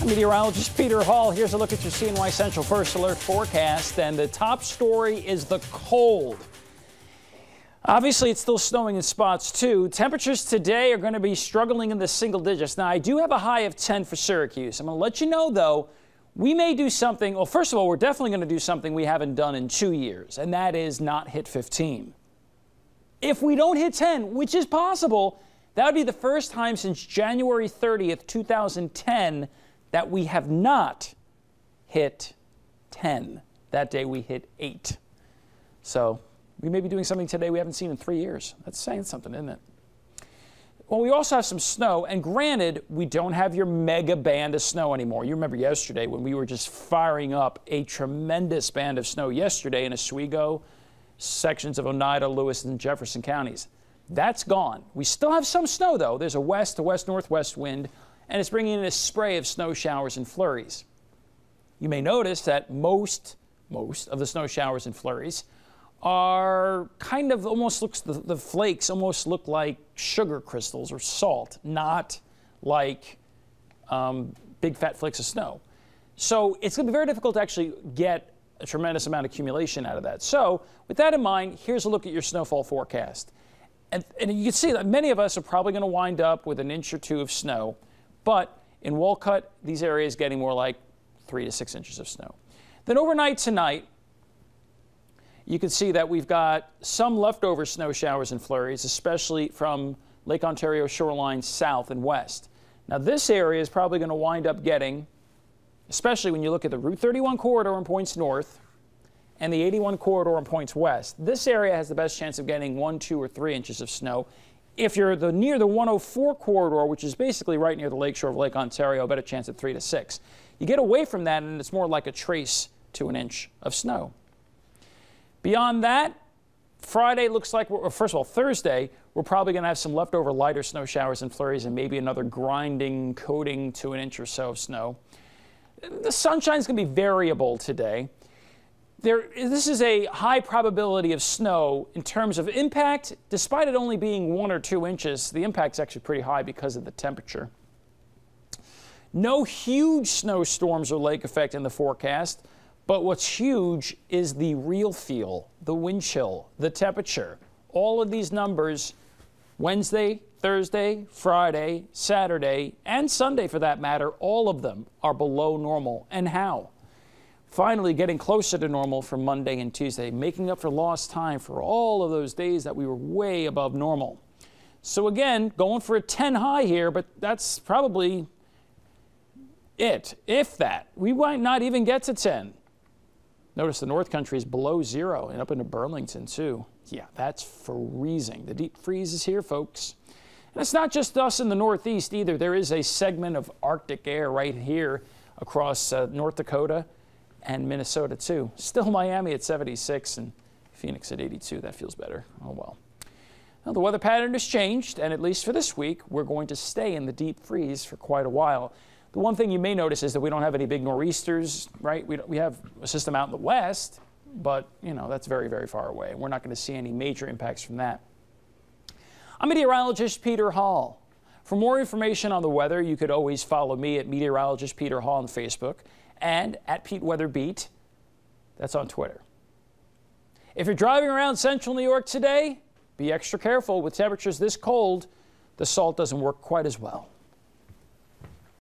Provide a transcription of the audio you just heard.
I'm meteorologist Peter Hall. Here's a look at your CNY Central First Alert forecast, and the top story is the cold. Obviously, it's still snowing in spots, too. Temperatures today are going to be struggling in the single digits. Now, I do have a high of 10 for Syracuse. I'm going to let you know, though, we may do something. Well, first of all, we're definitely going to do something we haven't done in 2 years, and that is not hit 15. If we don't hit 10, which is possible, that would be the first time since January 30th, 2010, that we have not hit 10. That day we hit 8. So we may be doing something today we haven't seen in 3 years. That's saying something, isn't it? Well, we also have some snow, and granted, we don't have your mega band of snow anymore. You remember yesterday when we were just firing up a tremendous band of snow yesterday in Oswego, sections of Oneida, Lewis, and Jefferson counties. That's gone. We still have some snow, though. There's a west to west-northwest wind, and it's bringing in a spray of snow showers and flurries. You may notice that most of the snow showers and flurries are kind of almost looks, the flakes almost look like sugar crystals or salt, not like big fat flakes of snow. So it's going to be very difficult to actually get a tremendous amount of accumulation out of that. So with that in mind, here's a look at your snowfall forecast. And you can see that many of us are probably going to wind up with an inch or two of snow. But in Walcott, these areas getting more like 3 to 6 inches of snow. Then overnight tonight, you can see that we've got some leftover snow showers and flurries, especially from Lake Ontario shoreline south and west. Now this area is probably going to wind up getting, especially when you look at the Route 31 corridor and points north and the 81 corridor and points west, this area has the best chance of getting 1, 2, or 3 inches of snow. If you're near the 104 corridor, which is basically right near the lakeshore of Lake Ontario, a better chance at 3 to 6. You get away from that, and it's more like a trace to an inch of snow. Beyond that, Friday looks like, first of all, Thursday, we're probably going to have some leftover lighter snow showers and flurries and maybe another grinding coating to an inch or so of snow. The sunshine's going to be variable today. This is a high probability of snow in terms of impact. Despite it only being 1 or 2 inches, the impact's actually pretty high because of the temperature. No huge snowstorms or lake effect in the forecast, but what's huge is the real feel, the wind chill, the temperature. All of these numbers, Wednesday, Thursday, Friday, Saturday, and Sunday for that matter, all of them are below normal. And how? Finally getting closer to normal for Monday and Tuesday, making up for lost time for all of those days that we were way above normal. So again, going for a 10 high here, but that's probably it, if that. We might not even get to 10. Notice the North Country is below 0 and up into Burlington too. Yeah, that's freezing. The deep freeze is here, folks. And it's not just us in the Northeast either. There is a segment of Arctic air right here across North Dakota and Minnesota too. Still Miami at 76 and Phoenix at 82. That feels better. Oh well. Well, the weather pattern has changed, and at least for this week, we're going to stay in the deep freeze for quite a while. The one thing you may notice is that we don't have any big nor'easters, right? We have a system out in the west, but you know, that's very, very far away. We're not going to see any major impacts from that. I'm meteorologist Peter Hall. For more information on the weather, you could always follow me at Meteorologist Peter Hall on Facebook and at Pete Weather Beat. That's on Twitter. If you're driving around central New York today, be extra careful. With temperatures this cold, the salt doesn't work quite as well.